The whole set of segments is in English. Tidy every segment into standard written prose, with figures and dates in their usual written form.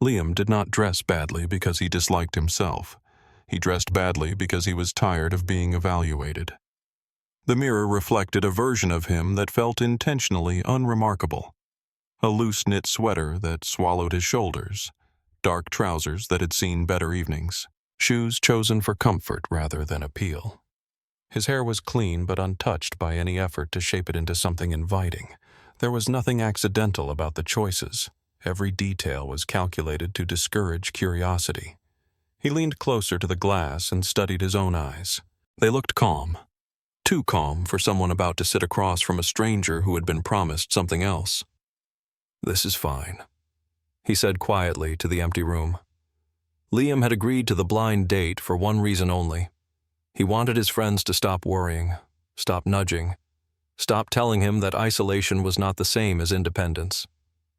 Liam did not dress badly because he disliked himself. He dressed badly because he was tired of being evaluated. The mirror reflected a version of him that felt intentionally unremarkable. A loose-knit sweater that swallowed his shoulders, dark trousers that had seen better evenings, shoes chosen for comfort rather than appeal. His hair was clean but untouched by any effort to shape it into something inviting. There was nothing accidental about the choices. Every detail was calculated to discourage curiosity. He leaned closer to the glass and studied his own eyes. They looked calm. Too calm for someone about to sit across from a stranger who had been promised something else. "This is fine," he said quietly to the empty room. Liam had agreed to the blind date for one reason only. He wanted his friends to stop worrying, stop nudging, stop telling him that isolation was not the same as independence.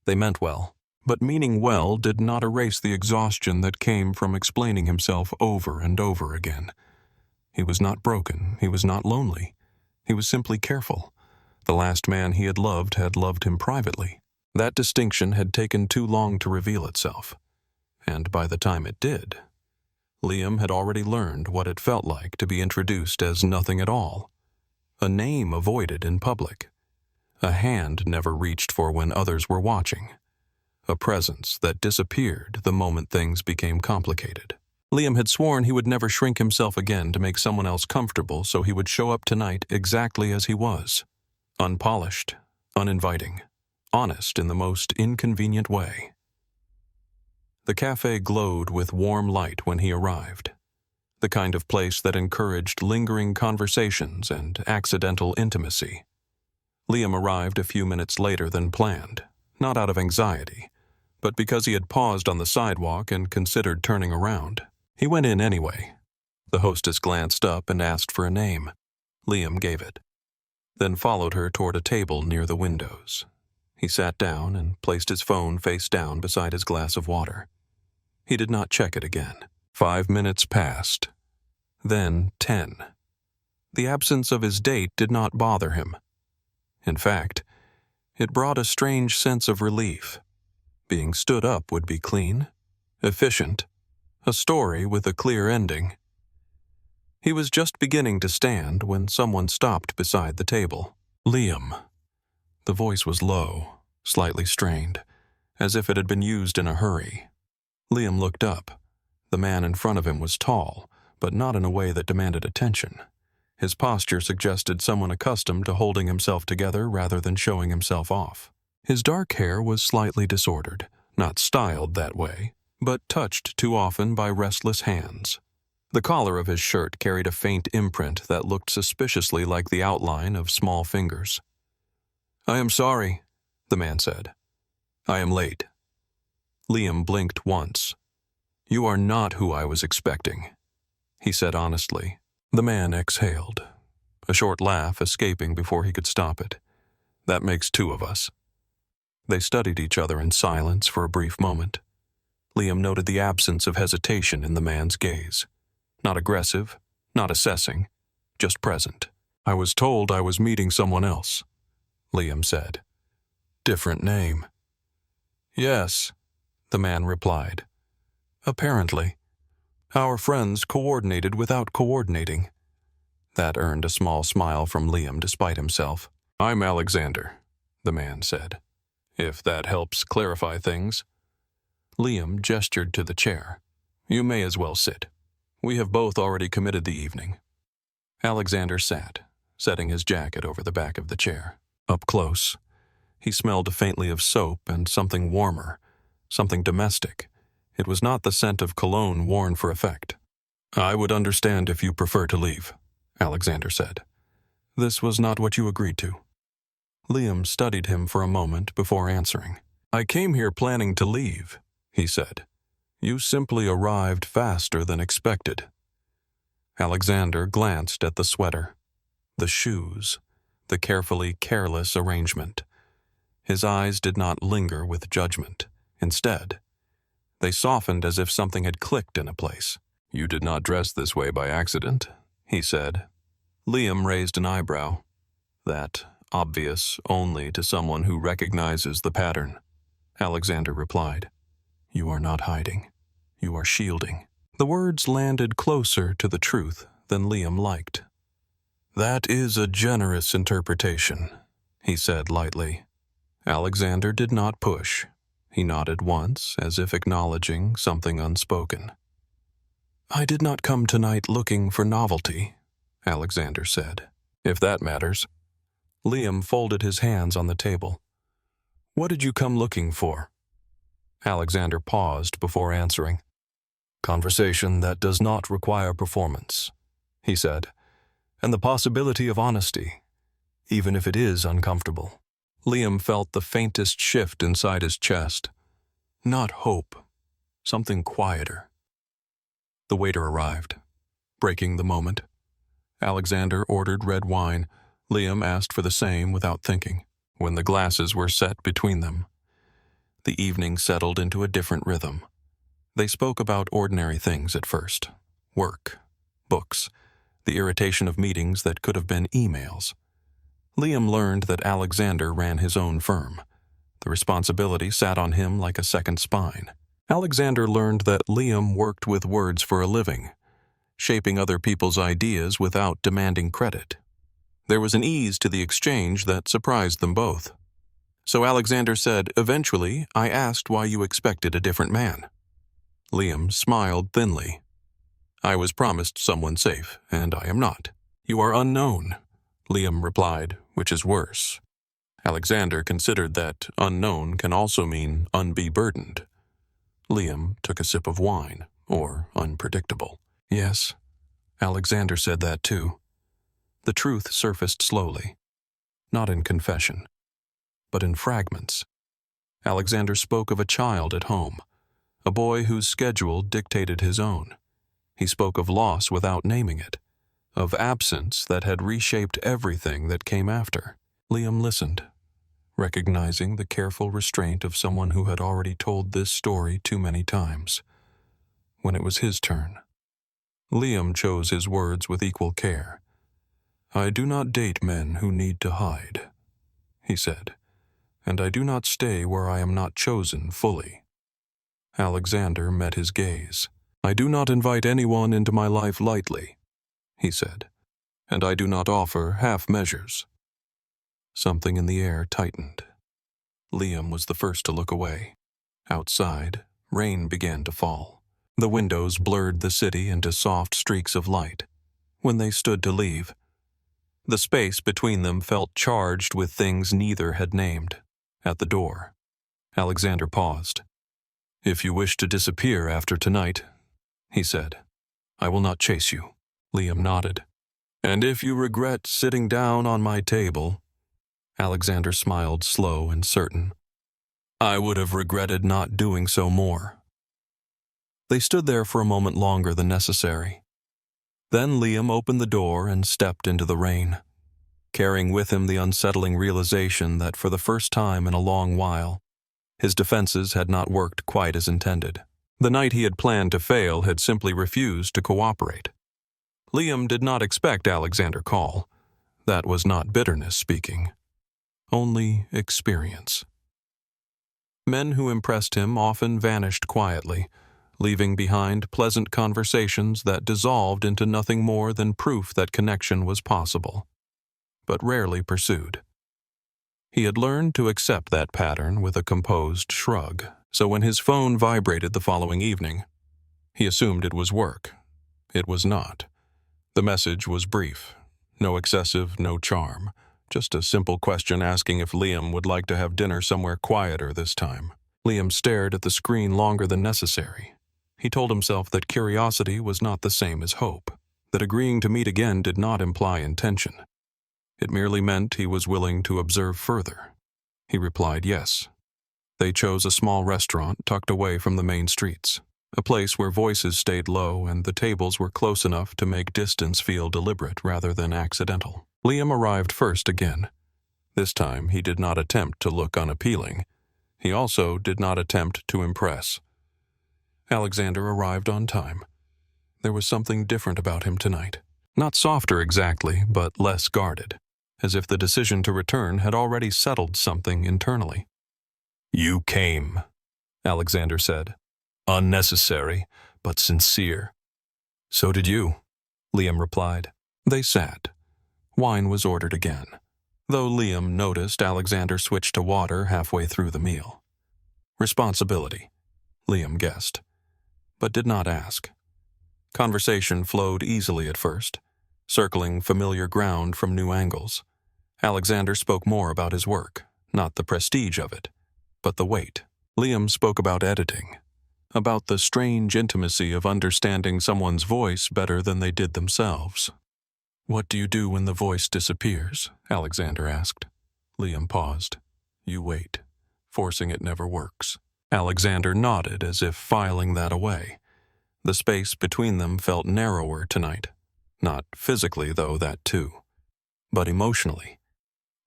They meant well, but meaning well did not erase the exhaustion that came from explaining himself over and over again. He was not broken, he was not lonely. He was simply careful. The last man he had loved him privately. That distinction had taken too long to reveal itself. And by the time it did, Liam had already learned what it felt like to be introduced as nothing at all. A name avoided in public. A hand never reached for when others were watching. A presence that disappeared the moment things became complicated. Liam had sworn he would never shrink himself again to make someone else comfortable, so he would show up tonight exactly as he was. Unpolished, uninviting, honest in the most inconvenient way. The cafe glowed with warm light when he arrived. The kind of place that encouraged lingering conversations and accidental intimacy. Liam arrived a few minutes later than planned, not out of anxiety, but because he had paused on the sidewalk and considered turning around. He went in anyway. The hostess glanced up and asked for a name. Liam gave it, then followed her toward a table near the windows. He sat down and placed his phone face down beside his glass of water. He did not check it again. 5 minutes passed. Then 10. The absence of his date did not bother him. In fact, it brought a strange sense of relief. Being stood up would be clean, efficient, a story with a clear ending. He was just beginning to stand when someone stopped beside the table. "Liam." The voice was low, slightly strained, as if it had been used in a hurry. Liam looked up. The man in front of him was tall, but not in a way that demanded attention. His posture suggested someone accustomed to holding himself together rather than showing himself off. His dark hair was slightly disordered, not styled that way, but touched too often by restless hands. The collar of his shirt carried a faint imprint that looked suspiciously like the outline of small fingers. "I am sorry," the man said. "I am late." Liam blinked once. "You are not who I was expecting," he said honestly. The man exhaled, a short laugh escaping before he could stop it. "That makes 2 of us." They studied each other in silence for a brief moment. Liam noted the absence of hesitation in the man's gaze. Not aggressive, not assessing, just present. "I was told I was meeting someone else," Liam said. "Different name." "Yes," the man replied. "Apparently. Our friends coordinated without coordinating." That earned a small smile from Liam despite himself. "I'm Alexander," the man said. "If that helps clarify things." Liam gestured to the chair. "You may as well sit. We have both already committed the evening." Alexander sat, setting his jacket over the back of the chair. Up close, he smelled faintly of soap and something warmer, something domestic. It was not the scent of cologne worn for effect. "I would understand if you prefer to leave," Alexander said. "This was not what you agreed to." Liam studied him for a moment before answering. "I came here planning to leave," he said. "You simply arrived faster than expected." Alexander glanced at the sweater, the shoes, the carefully careless arrangement. His eyes did not linger with judgment. Instead, they softened as if something had clicked in a place. "You did not dress this way by accident," he said. Liam raised an eyebrow. "That obvious only to someone who recognizes the pattern," Alexander replied. You are not hiding. You are shielding. The words landed closer to the truth than Liam liked. That is a generous interpretation, he said lightly. Alexander did not push. He nodded once, as if acknowledging something unspoken. I did not come tonight looking for novelty, Alexander said. If that matters. Liam folded his hands on the table. What did you come looking for? Alexander paused before answering. Conversation that does not require performance, he said, and the possibility of honesty, even if it is uncomfortable. Liam felt the faintest shift inside his chest. Not hope, something quieter. The waiter arrived, breaking the moment. Alexander ordered red wine. Liam asked for the same without thinking. When the glasses were set between them, the evening settled into a different rhythm. They spoke about ordinary things at first. Work, books, the irritation of meetings that could have been emails. Liam learned that Alexander ran his own firm. The responsibility sat on him like a second spine. Alexander learned that Liam worked with words for a living, shaping other people's ideas without demanding credit. There was an ease to the exchange that surprised them both. So Alexander said, eventually, I asked why you expected a different man. Liam smiled thinly. I was promised someone safe, and I am not. You are unknown, Liam replied, which is worse. Alexander considered that unknown can also mean unbe-burdened. Liam took a sip of wine, or unpredictable. Yes, Alexander said that too. The truth surfaced slowly, not in confession, but in fragments. Alexander spoke of a child at home, a boy whose schedule dictated his own. He spoke of loss without naming it, of absence that had reshaped everything that came after. Liam listened, recognizing the careful restraint of someone who had already told this story too many times. When it was his turn, Liam chose his words with equal care. I do not date men who need to hide, he said, and I do not stay where I am not chosen fully. Alexander met his gaze. I do not invite anyone into my life lightly, he said, and I do not offer half measures. Something in the air tightened. Liam was the first to look away. Outside, rain began to fall. The windows blurred the city into soft streaks of light. When they stood to leave, the space between them felt charged with things neither had named. At the door, Alexander paused. If you wish to disappear after tonight, he said, I will not chase you. Liam nodded. And if you regret sitting down on my table, Alexander smiled slow and certain, I would have regretted not doing so more. They stood there for a moment longer than necessary. Then Liam opened the door and stepped into the rain, carrying with him the unsettling realization that for the first time in a long while, his defenses had not worked quite as intended. The night he had planned to fail had simply refused to cooperate. Liam did not expect Alexander call. That was not bitterness speaking, only experience. Men who impressed him often vanished quietly, leaving behind pleasant conversations that dissolved into nothing more than proof that connection was possible, but rarely pursued. He had learned to accept that pattern with a composed shrug, so when his phone vibrated the following evening, he assumed it was work. It was not. The message was brief, no excessive, no charm, just a simple question asking if Liam would like to have dinner somewhere quieter this time. Liam stared at the screen longer than necessary. He told himself that curiosity was not the same as hope, that agreeing to meet again did not imply intention. It merely meant he was willing to observe further. He replied yes. They chose a small restaurant tucked away from the main streets, a place where voices stayed low and the tables were close enough to make distance feel deliberate rather than accidental. Liam arrived first again. This time he did not attempt to look unappealing. He also did not attempt to impress. Alexander arrived on time. There was something different about him tonight. Not softer exactly, but less guarded, as if the decision to return had already settled something internally. You came, Alexander said. Unnecessary, but sincere. So did you, Liam replied. They sat. Wine was ordered again, though Liam noticed Alexander switched to water halfway through the meal. Responsibility, Liam guessed, but did not ask. Conversation flowed easily at first, circling familiar ground from new angles. Alexander spoke more about his work, not the prestige of it, but the weight. Liam spoke about editing, about the strange intimacy of understanding someone's voice better than they did themselves. What do you do when the voice disappears? Alexander asked. Liam paused. You wait. Forcing it never works. Alexander nodded as if filing that away. The space between them felt narrower tonight. Not physically, though, that too. But emotionally.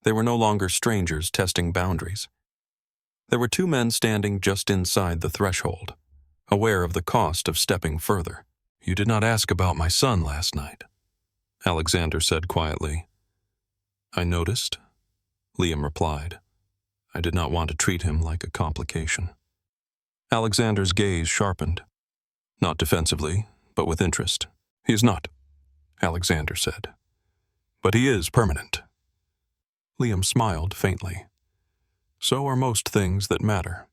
They were no longer strangers testing boundaries. There were two men standing just inside the threshold, aware of the cost of stepping further. You did not ask about my son last night, Alexander said quietly. I noticed, Liam replied. I did not want to treat him like a complication. Alexander's gaze sharpened, not defensively, but with interest. He is not, Alexander said. But he is permanent. Liam smiled faintly. So are most things that matter.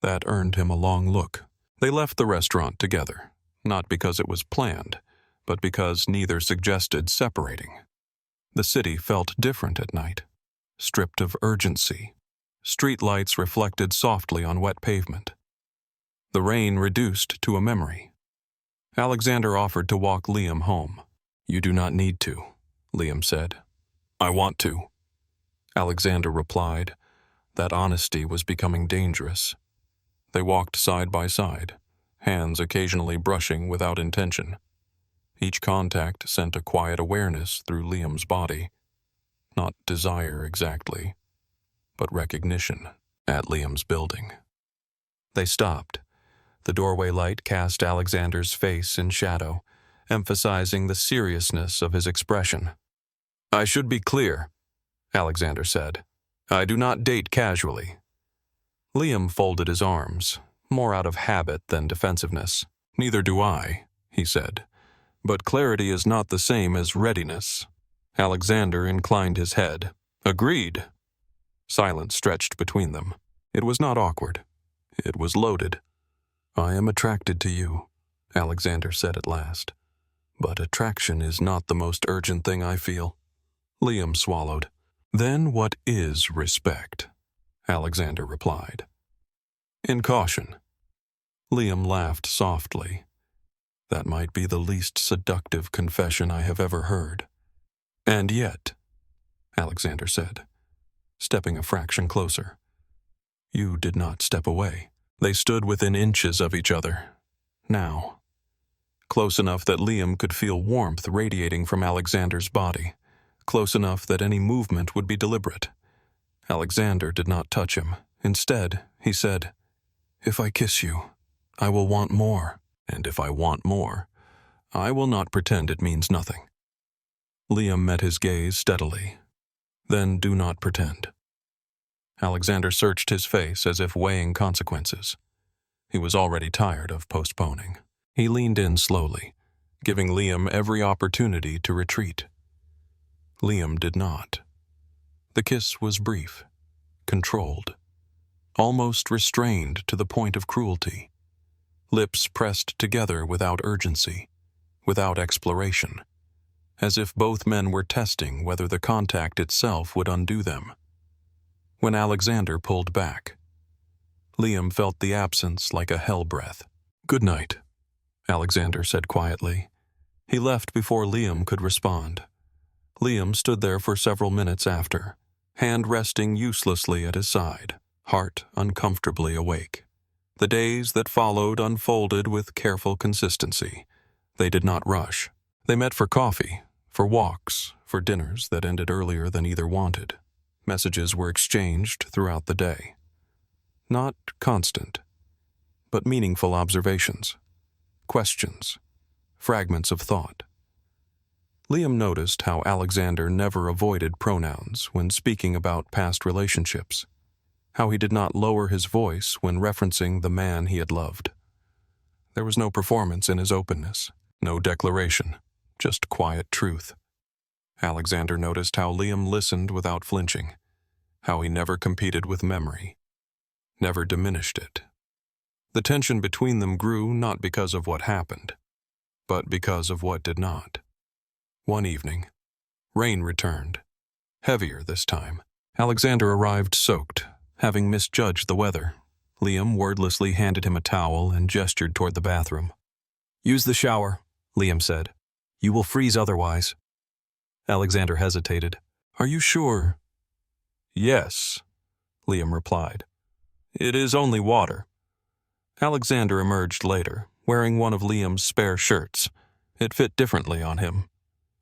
That earned him a long look. They left the restaurant together, not because it was planned, but because neither suggested separating. The city felt different at night, stripped of urgency. Street lights reflected softly on wet pavement. The rain reduced to a memory. Alexander offered to walk Liam home. You do not need to, Liam said. I want to, Alexander replied. That honesty was becoming dangerous. They walked side by side, hands occasionally brushing without intention. Each contact sent a quiet awareness through Liam's body. Not desire exactly, but recognition at Liam's building. They stopped. The doorway light cast Alexander's face in shadow, emphasizing the seriousness of his expression. I should be clear, Alexander said. I do not date casually. Liam folded his arms, more out of habit than defensiveness. Neither do I, he said. But clarity is not the same as readiness. Alexander inclined his head. Agreed. Silence stretched between them. It was not awkward. It was loaded. I am attracted to you, Alexander said at last. But attraction is not the most urgent thing I feel. Liam swallowed. Then what is respect? Alexander replied. In caution. Liam laughed softly. That might be the least seductive confession I have ever heard. And yet, Alexander said, stepping a fraction closer. You did not step away. They stood within inches of each other. Now. Close enough that Liam could feel warmth radiating from Alexander's body. Close enough that any movement would be deliberate. Alexander did not touch him. Instead, he said, If I kiss you, I will want more. And if I want more, I will not pretend it means nothing. Liam met his gaze steadily. Then do not pretend. Alexander searched his face as if weighing consequences. He was already tired of postponing. He leaned in slowly, giving Liam every opportunity to retreat. Liam did not. The kiss was brief, controlled, almost restrained to the point of cruelty. Lips pressed together without urgency, without exploration, as if both men were testing whether the contact itself would undo them. When Alexander pulled back, Liam felt the absence like a hell breath. Good night, Alexander said quietly. He left before Liam could respond. Liam stood there for several minutes after, hand resting uselessly at his side, heart uncomfortably awake. The days that followed unfolded with careful consistency. They did not rush. They met for coffee, for walks, for dinners that ended earlier than either wanted. Messages were exchanged throughout the day. Not constant, but meaningful observations, questions, fragments of thought. Liam noticed how Alexander never avoided pronouns when speaking about past relationships, how he did not lower his voice when referencing the man he had loved. There was no performance in his openness, no declaration, just quiet truth. Alexander noticed how Liam listened without flinching, how he never competed with memory, never diminished it. The tension between them grew not because of what happened, but because of what did not. One evening, rain returned, heavier this time. Alexander arrived soaked, having misjudged the weather. Liam wordlessly handed him a towel and gestured toward the bathroom. "Use the shower," Liam said. "You will freeze otherwise." Alexander hesitated. "Are you sure?" "Yes," Liam replied. "It is only water." Alexander emerged later, wearing one of Liam's spare shirts. It fit differently on him,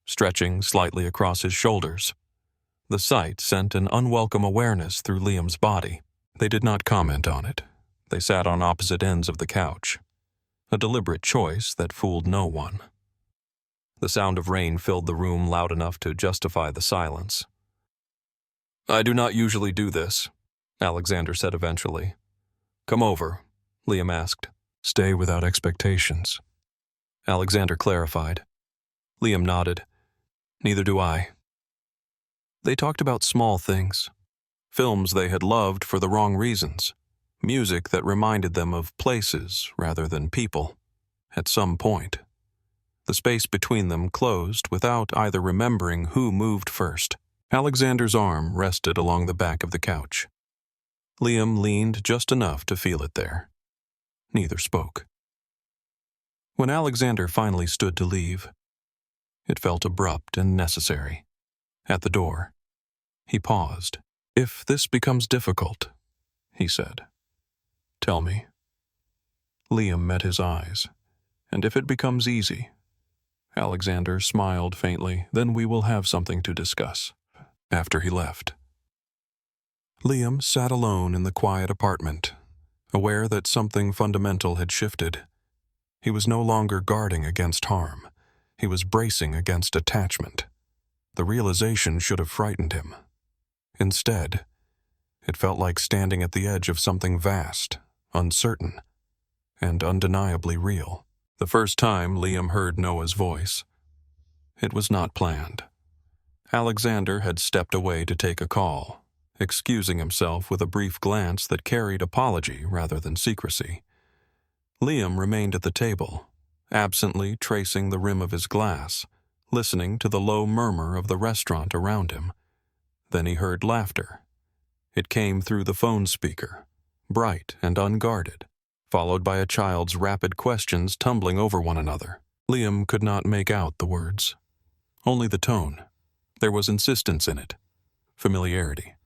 stretching slightly across his shoulders. The sight sent an unwelcome awareness through Liam's body. They did not comment on it. They sat on opposite ends of the couch, a deliberate choice that fooled no one. The sound of rain filled the room loud enough to justify the silence. "I do not usually do this," Alexander said eventually. "Come over," Liam asked. "Stay without expectations," Alexander clarified. Liam nodded. "Neither do I." They talked about small things, films they had loved for the wrong reasons, music that reminded them of places rather than people. At some point, the space between them closed without either remembering who moved first. Alexander's arm rested along the back of the couch. Liam leaned just enough to feel it there. Neither spoke. When Alexander finally stood to leave, it felt abrupt and necessary. At the door, he paused. "If this becomes difficult," he said, "tell me." Liam met his eyes. "And if it becomes easy," Alexander smiled faintly, "then we will have something to discuss." After he left, Liam sat alone in the quiet apartment, aware that something fundamental had shifted. He was no longer guarding against harm. He was bracing against attachment. The realization should have frightened him. Instead, it felt like standing at the edge of something vast, uncertain, and undeniably real. The first time Liam heard Noah's voice, it was not planned. Alexander had stepped away to take a call, excusing himself with a brief glance that carried apology rather than secrecy. Liam remained at the table, absently tracing the rim of his glass, listening to the low murmur of the restaurant around him. Then he heard laughter. It came through the phone speaker, bright and unguarded, followed by a child's rapid questions tumbling over one another. Liam could not make out the words, only the tone. There was insistence in it, familiarity,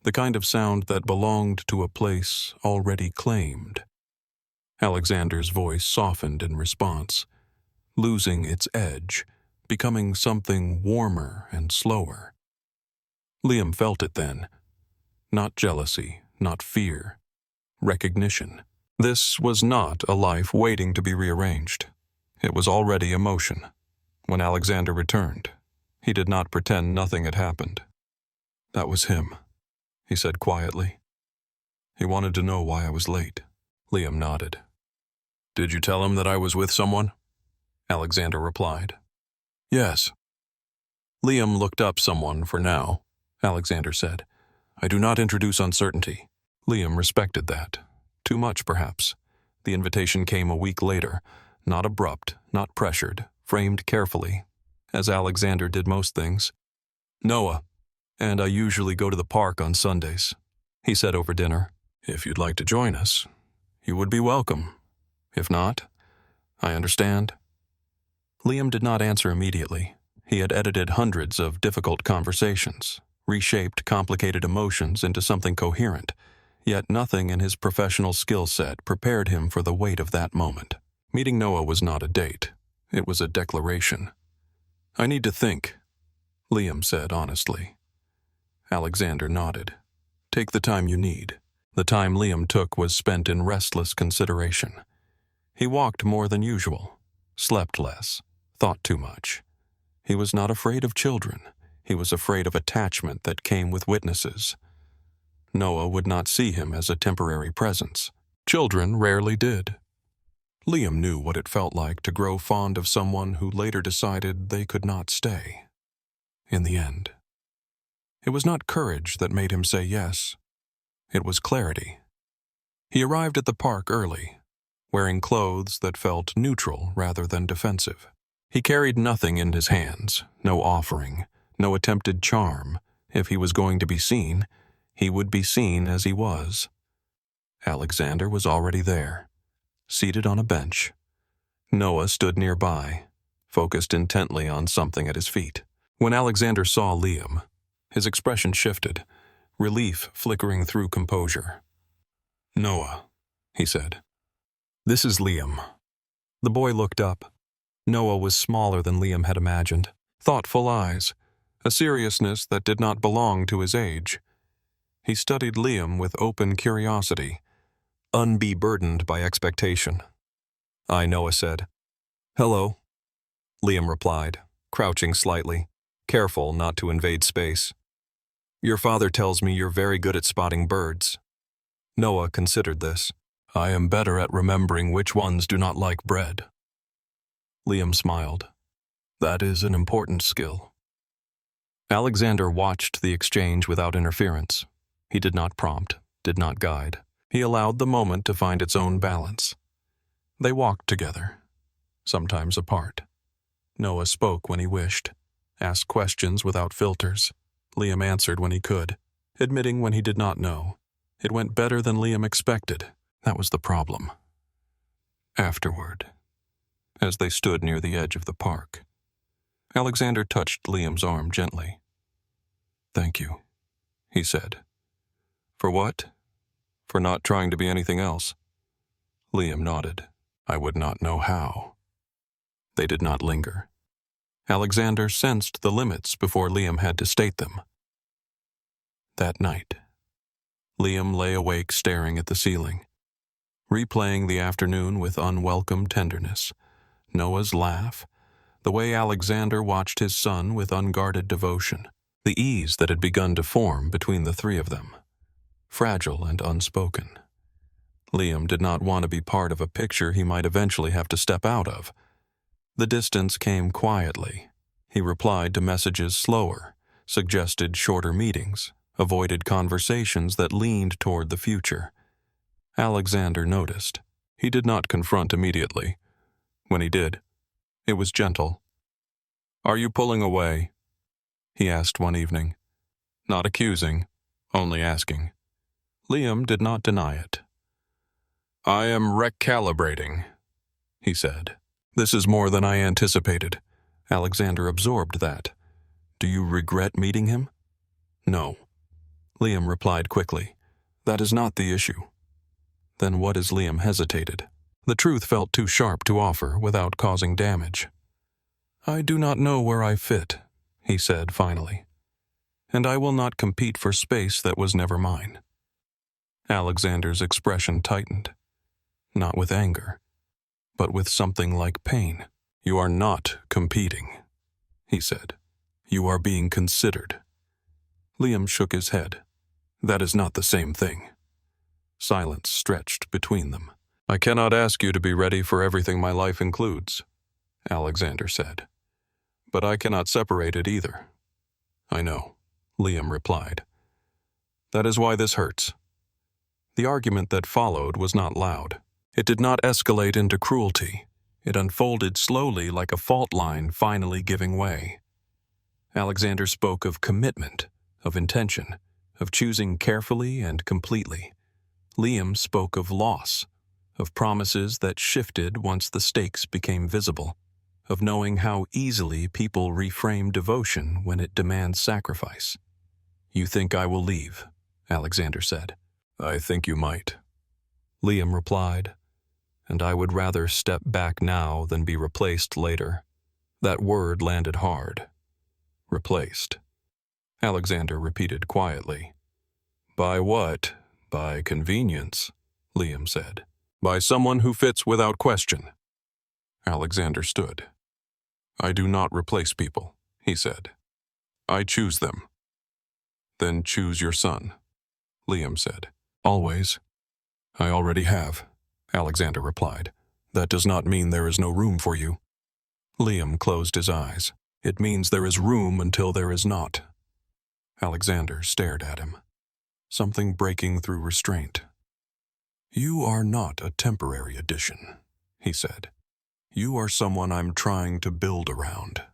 the kind of sound that belonged to a place already claimed. Alexander's voice softened in response, losing its edge, becoming something warmer and slower. Liam felt it then. Not jealousy, not fear. Recognition. This was not a life waiting to be rearranged. It was already emotion. When Alexander returned, he did not pretend nothing had happened. "That was him," he said quietly. "He wanted to know why I was late." Liam nodded. "Did you tell him that I was with someone?" Alexander replied. "Yes." Liam looked up someone for now, Alexander said. "I do not introduce uncertainty." Liam respected that. Too much, perhaps. The invitation came a week later, not abrupt, not pressured, framed carefully, as Alexander did most things. "Noah, and I usually go to the park on Sundays," he said over dinner. "If you'd like to join us, you would be welcome. If not, I understand." Liam did not answer immediately. He had edited hundreds of difficult conversations, reshaped complicated emotions into something coherent, yet nothing in his professional skill set prepared him for the weight of that moment. Meeting Noah was not a date. It was a declaration. "I need to think," Liam said honestly. Alexander nodded. "Take the time you need." The time Liam took was spent in restless consideration. He walked more than usual, slept less, thought too much. He was not afraid of children. He was afraid of attachment that came with witnesses. Noah would not see him as a temporary presence. Children rarely did. Liam knew what it felt like to grow fond of someone who later decided they could not stay. In the end, it was not courage that made him say yes. It was clarity. He arrived at the park early, wearing clothes that felt neutral rather than defensive. He carried nothing in his hands, no offering, no attempted charm. If he was going to be seen, he would be seen as he was. Alexander was already there, seated on a bench. Noah stood nearby, focused intently on something at his feet. When Alexander saw Liam, his expression shifted, relief flickering through composure. "Noah," he said. "This is Liam." The boy looked up. Noah was smaller than Liam had imagined. Thoughtful eyes, a seriousness that did not belong to his age. He studied Liam with open curiosity, unburdened by expectation. Noah said. "Hello," Liam replied, crouching slightly, careful not to invade space. "Your father tells me you're very good at spotting birds." Noah considered this. "I am better at remembering which ones do not like bread." Liam smiled. "That is an important skill." Alexander watched the exchange without interference. He did not prompt, did not guide. He allowed the moment to find its own balance. They walked together, sometimes apart. Noah spoke when he wished, asked questions without filters. Liam answered when he could, admitting when he did not know. It went better than Liam expected. That was the problem. Afterward, as they stood near the edge of the park, Alexander touched Liam's arm gently. "Thank you," he said. "For what? For not trying to be anything else?" Liam nodded. "I would not know how." They did not linger. Alexander sensed the limits before Liam had to state them. That night, Liam lay awake staring at the ceiling, replaying the afternoon with unwelcome tenderness. Noah's laugh, the way Alexander watched his son with unguarded devotion, the ease that had begun to form between the three of them, fragile and unspoken. Liam did not want to be part of a picture he might eventually have to step out of. The distance came quietly. He replied to messages slower, suggested shorter meetings, avoided conversations that leaned toward the future. Alexander noticed. He did not confront immediately. When he did, it was gentle. "Are you pulling away?" he asked one evening. Not accusing, only asking. Liam did not deny it. "I am recalibrating," he said. "This is more than I anticipated." Alexander absorbed that. "Do you regret meeting him?" "No," Liam replied quickly. "That is not the issue." Then what is Liam hesitated? The truth felt too sharp to offer without causing damage. "I do not know where I fit," he said finally. "And I will not compete for space that was never mine." Alexander's expression tightened, not with anger, but with something like pain. "You are not competing," he said. "You are being considered." Liam shook his head. "That is not the same thing." Silence stretched between them. "I cannot ask you to be ready for everything my life includes," Alexander said. "But I cannot separate it either." "I know," Liam replied. "That is why this hurts." The argument that followed was not loud. It did not escalate into cruelty. It unfolded slowly like a fault line finally giving way. Alexander spoke of commitment, of intention, of choosing carefully and completely. Liam spoke of loss, of promises that shifted once the stakes became visible, of knowing how easily people reframe devotion when it demands sacrifice. "You think I will leave?" Alexander said. "I think you might," Liam replied. "And I would rather step back now than be replaced later." That word landed hard. Replaced. Alexander repeated quietly. "By what? By convenience," Liam said. "By someone who fits without question." Alexander stood. "I do not replace people," he said. "I choose them." "Then choose your son," Liam said. "Always." "I already have," Alexander replied. That does not mean there is no room for you. Liam closed his eyes. It means there is room until there is not. Alexander stared at him, something breaking through restraint. You are not a temporary addition, he said. You are someone I'm trying to build around.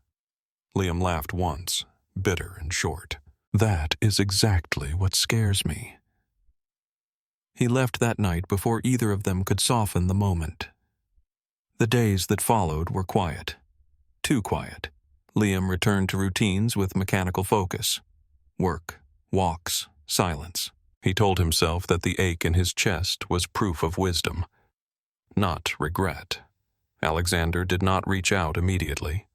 Liam laughed once, bitter and short. That is exactly what scares me. He left that night before either of them could soften the moment. The days that followed were quiet. Too quiet. Liam returned to routines with mechanical focus. Work, walks, silence. He told himself that the ache in his chest was proof of wisdom, not regret. Alexander did not reach out immediately.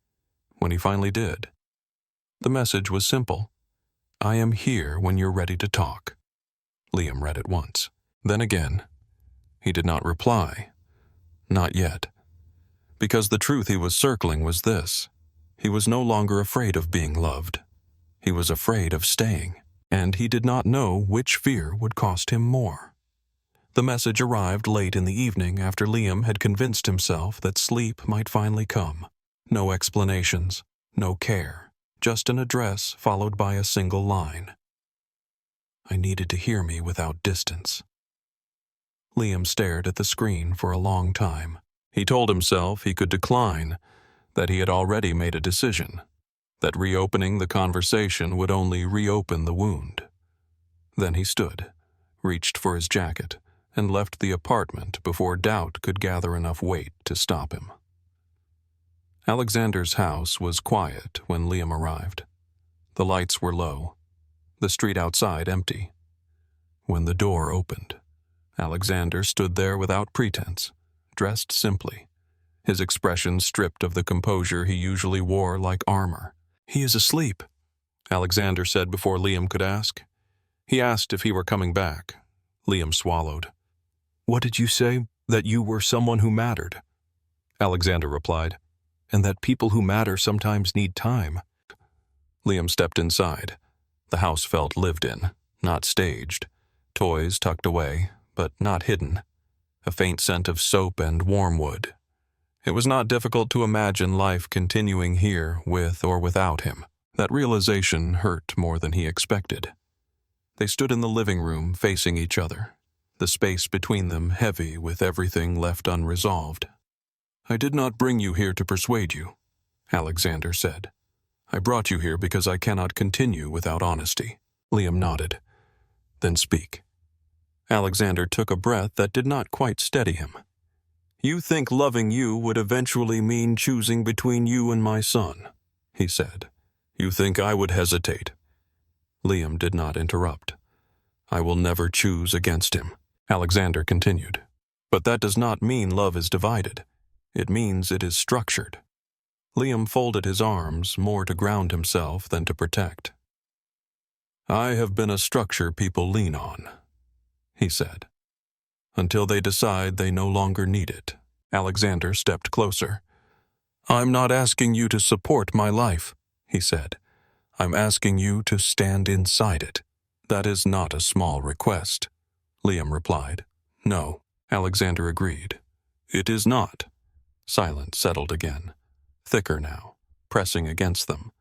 When he finally did, the message was simple. I am here when you're ready to talk. Liam read it once. Then again. He did not reply. Not yet. Because the truth he was circling was this. He was no longer afraid of being loved. He was afraid of staying, and he did not know which fear would cost him more. The message arrived late in the evening after Liam had convinced himself that sleep might finally come. No explanations, no care, just an address followed by a single line. I needed to hear me without distance. Liam stared at the screen for a long time. He told himself he could decline, that he had already made a decision, that reopening the conversation would only reopen the wound. Then he stood, reached for his jacket, and left the apartment before doubt could gather enough weight to stop him. Alexander's house was quiet when Liam arrived. The lights were low, the street outside empty. When the door opened, Alexander stood there without pretense, dressed simply, his expression stripped of the composure he usually wore like armor. He is asleep, Alexander said before Liam could ask. He asked if he were coming back. Liam swallowed. What did you say? That you were someone who mattered? Alexander replied. And that people who matter sometimes need time. Liam stepped inside. The house felt lived in, not staged. Toys tucked away, but not hidden. A faint scent of soap and wormwood. It was not difficult to imagine life continuing here with or without him. That realization hurt more than he expected. They stood in the living room facing each other, the space between them heavy with everything left unresolved. I did not bring you here to persuade you, Alexander said. I brought you here because I cannot continue without honesty. Liam nodded. Then speak. Alexander took a breath that did not quite steady him. You think loving you would eventually mean choosing between you and my son, he said. You think I would hesitate. Liam did not interrupt. I will never choose against him, Alexander continued. But that does not mean love is divided. It means it is structured. Liam folded his arms more to ground himself than to protect. I have been a structure people lean on, he said, until they decide they no longer need it. Alexander stepped closer. I'm not asking you to support my life, he said. I'm asking you to stand inside it. That is not a small request, Liam replied. No, Alexander agreed. It is not. Silence settled again, thicker now, pressing against them.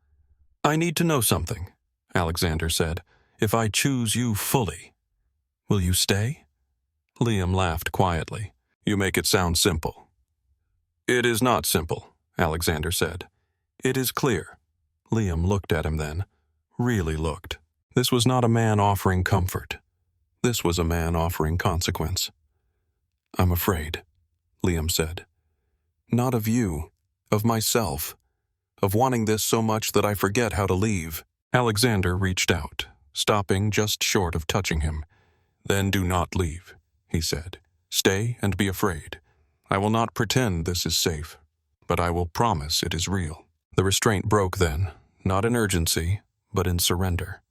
I need to know something, Alexander said. If I choose you fully, will you stay? Liam laughed quietly. You make it sound simple. It is not simple, Alexander said. It is clear. Liam looked at him then, really looked. This was not a man offering comfort. This was a man offering consequence. I'm afraid, Liam said. Not of you, of myself, of wanting this so much that I forget how to leave. Alexander reached out, stopping just short of touching him. Then do not leave, he said. Stay and be afraid. I will not pretend this is safe, but I will promise it is real. The restraint broke then, not in urgency, but in surrender.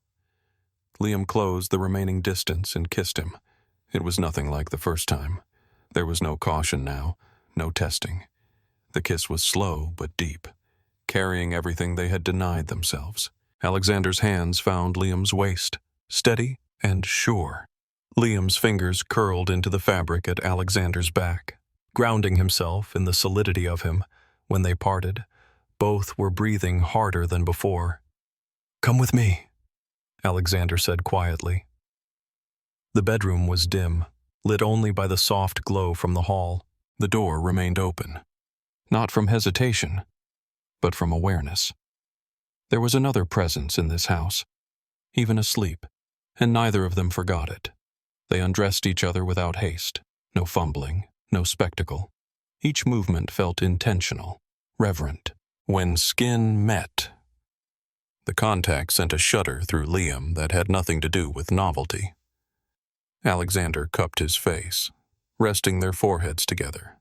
Liam closed the remaining distance and kissed him. It was nothing like the first time. There was no caution now, no testing. The kiss was slow but deep, carrying everything they had denied themselves. Alexander's hands found Liam's waist, steady and sure. Liam's fingers curled into the fabric at Alexander's back. grounding himself in the solidity of him. When they parted, both were breathing harder than before. "Come with me," Alexander said quietly. The bedroom was dim, lit only by the soft glow from the hall. The door remained open, not from hesitation, but from awareness. There was another presence in this house, even asleep, and neither of them forgot it. They undressed each other without haste, no fumbling, no spectacle. Each movement felt intentional, reverent. When skin met, the contact sent a shudder through Liam that had nothing to do with novelty. Alexander cupped his face, resting their foreheads together.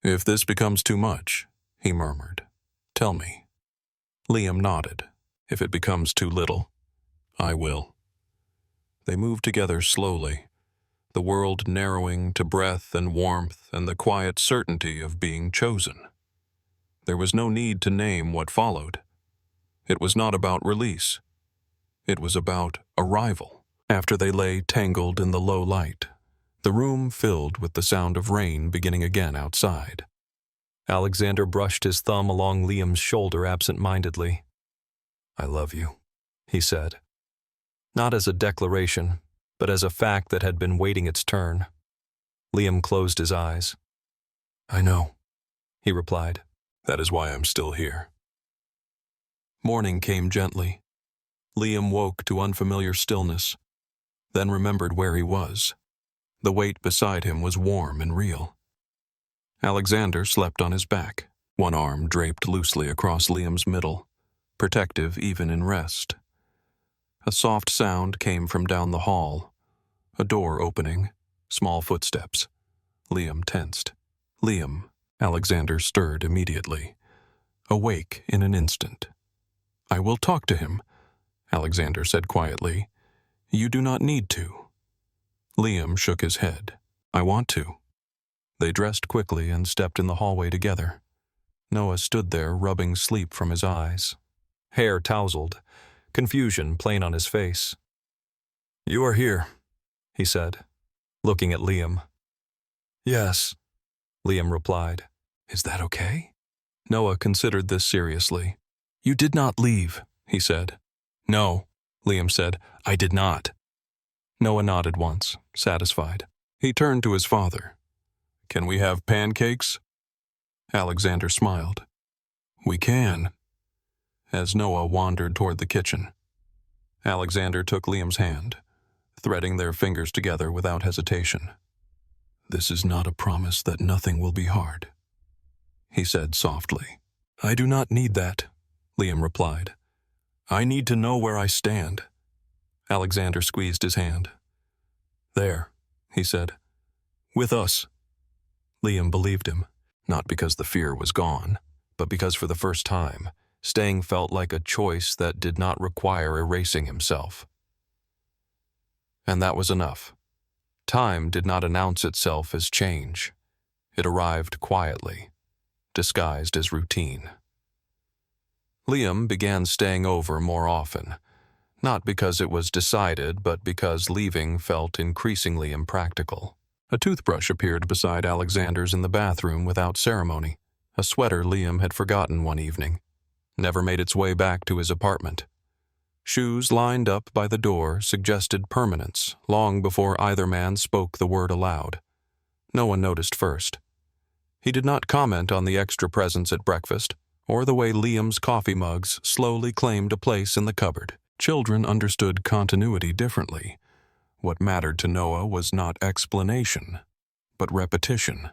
"If this becomes too much," he murmured, "tell me." Liam nodded. "If it becomes too little, I will." They moved together slowly, the world narrowing to breath and warmth and the quiet certainty of being chosen. There was no need to name what followed. It was not about release. It was about arrival. After they lay tangled in the low light, the room filled with the sound of rain beginning again outside. Alexander brushed his thumb along Liam's shoulder absent-mindedly. "I love you," he said. Not as a declaration, but as a fact that had been waiting its turn. Liam closed his eyes. "I know," he replied. "That is why I'm still here." Morning came gently. Liam woke to unfamiliar stillness, then remembered where he was. The weight beside him was warm and real. Alexander slept on his back, one arm draped loosely across Liam's middle, protective even in rest. A soft sound came from down the hall. A door opening, small footsteps. Liam tensed. "Liam," Alexander stirred immediately, awake in an instant. "I will talk to him," Alexander said quietly. "You do not need to." Liam shook his head. "I want to." They dressed quickly and stepped in the hallway together. Noah stood there, rubbing sleep from his eyes. Hair tousled, confusion plain on his face. "You are here," he said, looking at Liam. "Yes," Liam replied. "Is that okay?" Noah considered this seriously. "You did not leave," he said. "No," Liam said. "I did not." Noah nodded once, satisfied. He turned to his father. "Can we have pancakes?" Alexander smiled. "We can," as Noah wandered toward the kitchen. Alexander took Liam's hand, threading their fingers together without hesitation. "This is not a promise that nothing will be hard," he said softly. "I do not need that," Liam replied. "I need to know where I stand." Alexander squeezed his hand. "There," he said. "With us." Liam believed him, not because the fear was gone, but because for the first time, staying felt like a choice that did not require erasing himself. And that was enough. Time did not announce itself as change. It arrived quietly, disguised as routine. Liam began staying over more often, not because it was decided, but because leaving felt increasingly impractical. A toothbrush appeared beside Alexander's in the bathroom without ceremony, a sweater Liam had forgotten one evening, never made its way back to his apartment. Shoes lined up by the door suggested permanence long before either man spoke the word aloud. No one noticed first. He did not comment on the extra presents at breakfast, or the way Liam's coffee mugs slowly claimed a place in the cupboard. Children understood continuity differently. What mattered to Noah was not explanation, but repetition.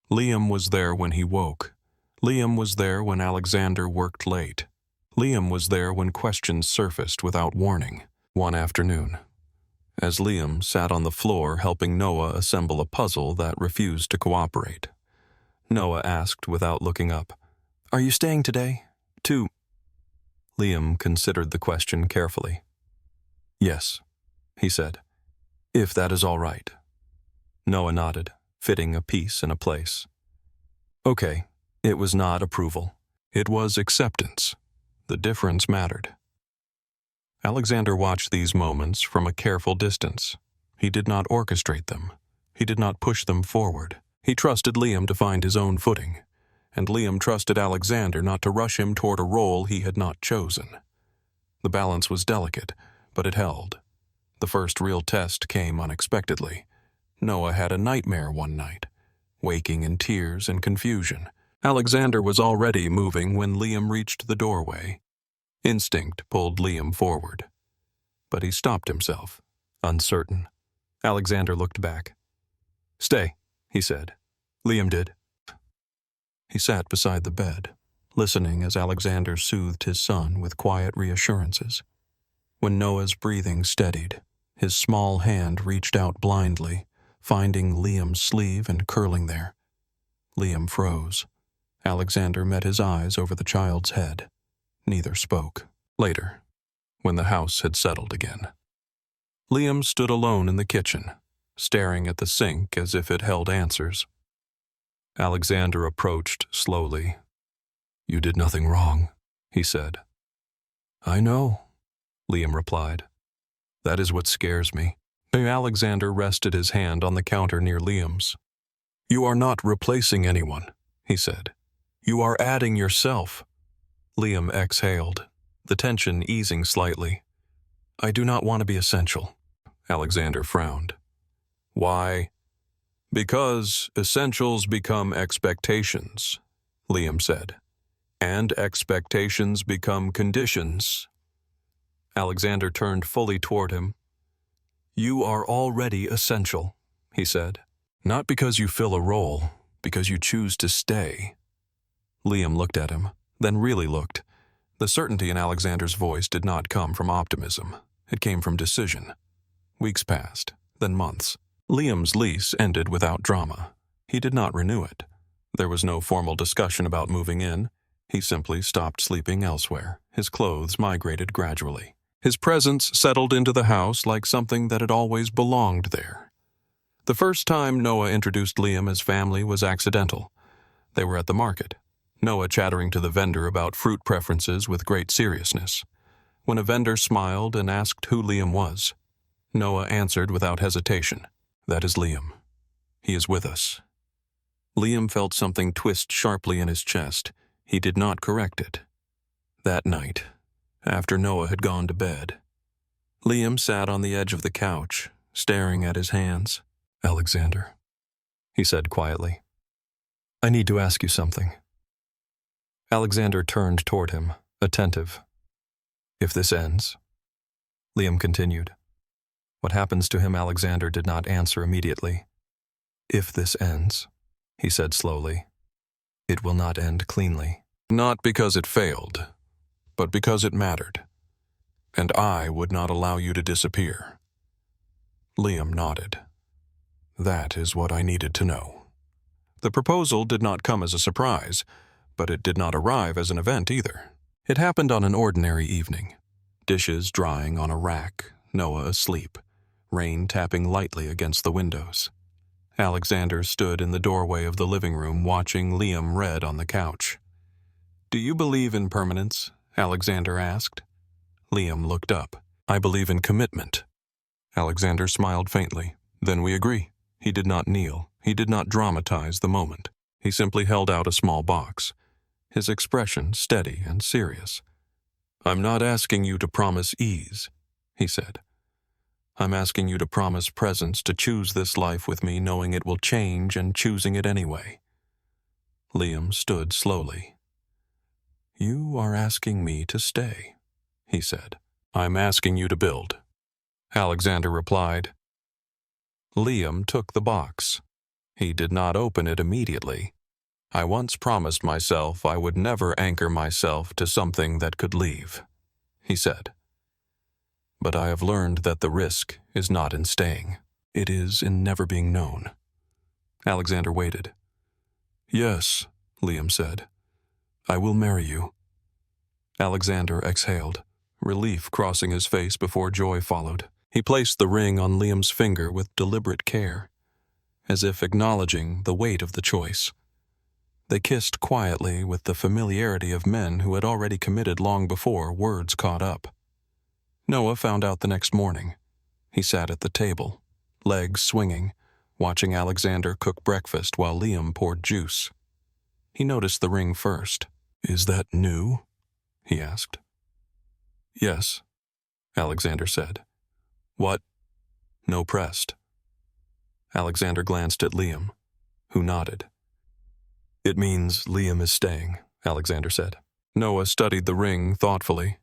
Liam was there when he woke. Liam was there when Alexander worked late. Liam was there when questions surfaced without warning. One afternoon, as Liam sat on the floor helping Noah assemble a puzzle that refused to cooperate, Noah asked without looking up, "Are you staying today? To..." Liam considered the question carefully. "Yes," he said, "if that is all right." Noah nodded, fitting a piece in a place. Okay, it was not approval. It was acceptance. The difference mattered. Alexander watched these moments from a careful distance. He did not orchestrate them. He did not push them forward. He trusted Liam to find his own footing, and Liam trusted Alexander not to rush him toward a role he had not chosen. The balance was delicate, but it held. The first real test came unexpectedly. Noah had a nightmare one night, waking in tears and confusion. Alexander was already moving when Liam reached the doorway. Instinct pulled Liam forward. But he stopped himself, uncertain. Alexander looked back. "Stay," he said. Liam did. He sat beside the bed, listening as Alexander soothed his son with quiet reassurances. When Noah's breathing steadied, his small hand reached out blindly, finding Liam's sleeve and curling there. Liam froze. Alexander met his eyes over the child's head. Neither spoke. Later, when the house had settled again, Liam stood alone in the kitchen, staring at the sink as if it held answers. Alexander approached slowly. "You did nothing wrong," he said. "I know," Liam replied. "That is what scares me." Alexander rested his hand on the counter near Liam's. "You are not replacing anyone," he said. "You are adding yourself." Liam exhaled, the tension easing slightly. "I do not want to be essential." Alexander frowned. "Why?" "Because essentials become expectations," Liam said. "And expectations become conditions." Alexander turned fully toward him. "You are already essential," he said. "Not because you fill a role, because you choose to stay." Liam looked at him, then really looked. The certainty in Alexander's voice did not come from optimism. It came from decision. Weeks passed, then months. Liam's lease ended without drama. He did not renew it. There was no formal discussion about moving in. He simply stopped sleeping elsewhere. His clothes migrated gradually. His presence settled into the house like something that had always belonged there. The first time Noah introduced Liam as family was accidental. They were at the market, Noah chattering to the vendor about fruit preferences with great seriousness. When a vendor smiled and asked who Liam was, Noah answered without hesitation, "That is Liam. He is with us." Liam felt something twist sharply in his chest. He did not correct it. That night, after Noah had gone to bed, Liam sat on the edge of the couch, staring at his hands. "Alexander," he said quietly, "I need to ask you something." Alexander turned toward him, attentive. "If this ends," Liam continued. What happens to him, Alexander did not answer immediately. "If this ends," he said slowly, "it will not end cleanly. Not because it failed, but because it mattered. And I would not allow you to disappear." Liam nodded. "That is what I needed to know." The proposal did not come as a surprise, but it did not arrive as an event either. It happened on an ordinary evening. Dishes drying on a rack, Noah asleep, rain tapping lightly against the windows. Alexander stood in the doorway of the living room watching Liam read on the couch. "Do you believe in permanence?" Alexander asked. Liam looked up. "I believe in commitment." Alexander smiled faintly. "Then we agree." He did not kneel. He did not dramatize the moment. He simply held out a small box, his expression steady and serious. "I'm not asking you to promise ease," he said. "I'm asking you to promise presence to choose this life with me, knowing it will change and choosing it anyway." Liam stood slowly. "You are asking me to stay," he said. "I'm asking you to build," Alexander replied. Liam took the box. He did not open it immediately. "I once promised myself I would never anchor myself to something that could leave," he said. "But I have learned that the risk is not in staying. It is in never being known." Alexander waited. "Yes," Liam said. "I will marry you." Alexander exhaled, relief crossing his face before joy followed. He placed the ring on Liam's finger with deliberate care, as if acknowledging the weight of the choice. They kissed quietly with the familiarity of men who had already committed long before words caught up. Noah found out the next morning. He sat at the table, legs swinging, watching Alexander cook breakfast while Liam poured juice. He noticed the ring first. "Is that new?" he asked. "Yes," Alexander said. "What?" "No pressed." Alexander glanced at Liam, who nodded. "It means Liam is staying," Alexander said. Noah studied the ring thoughtfully.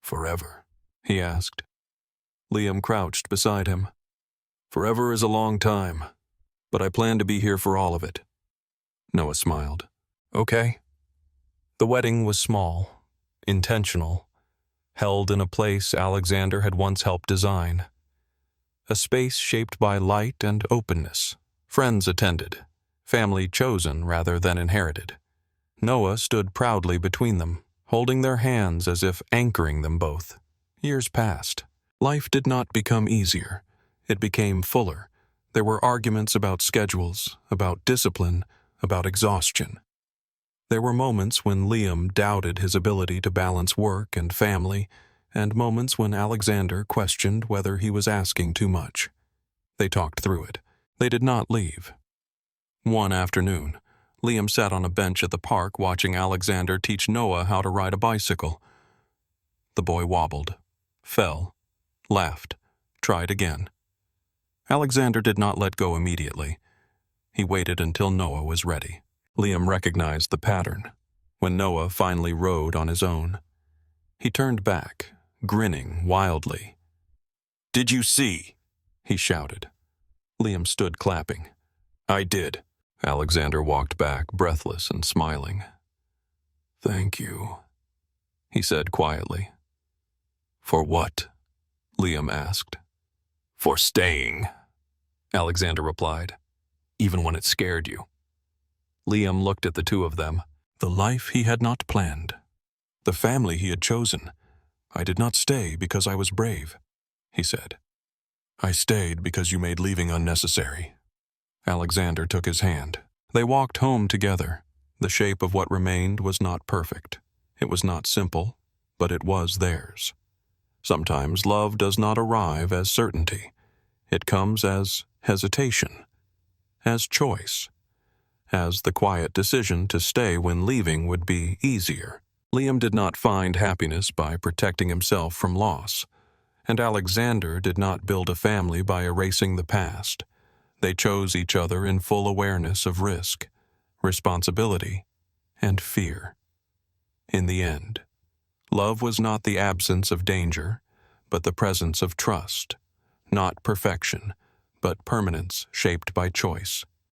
"Forever?" he asked. Liam crouched beside him. "Forever is a long time, but I plan to be here for all of it." Noah smiled. "Okay." The wedding was small, intentional, held in a place Alexander had once helped design. A space shaped by light and openness. Friends attended, family chosen rather than inherited. Noah stood proudly between them, holding their hands as if anchoring them both. Years passed. Life did not become easier. It became fuller. There were arguments about schedules, about discipline, about exhaustion. There were moments when Liam doubted his ability to balance work and family, and moments when Alexander questioned whether he was asking too much. They talked through it. They did not leave. One afternoon, Liam sat on a bench at the park watching Alexander teach Noah how to ride a bicycle. The boy wobbled, fell, laughed, tried again. Alexander did not let go immediately. He waited until Noah was ready. Liam recognized the pattern. When Noah finally rode on his own, he turned back, grinning wildly. "Did you see?" he shouted. Liam stood clapping. "I did." Alexander walked back, breathless and smiling. "Thank you," he said quietly. "For what?" Liam asked. "For staying," Alexander replied, "even when it scared you." Liam looked at the two of them. The life he had not planned. The family he had chosen. "I did not stay because I was brave," he said. "I stayed because you made leaving unnecessary." Alexander took his hand. They walked home together. The shape of what remained was not perfect. It was not simple, but it was theirs. Sometimes love does not arrive as certainty. It comes as hesitation, as choice, as the quiet decision to stay when leaving would be easier. Liam did not find happiness by protecting himself from loss, and Alexander did not build a family by erasing the past. They chose each other in full awareness of risk, responsibility, and fear. In the end, love was not the absence of danger, but the presence of trust, not perfection, but permanence shaped by choice.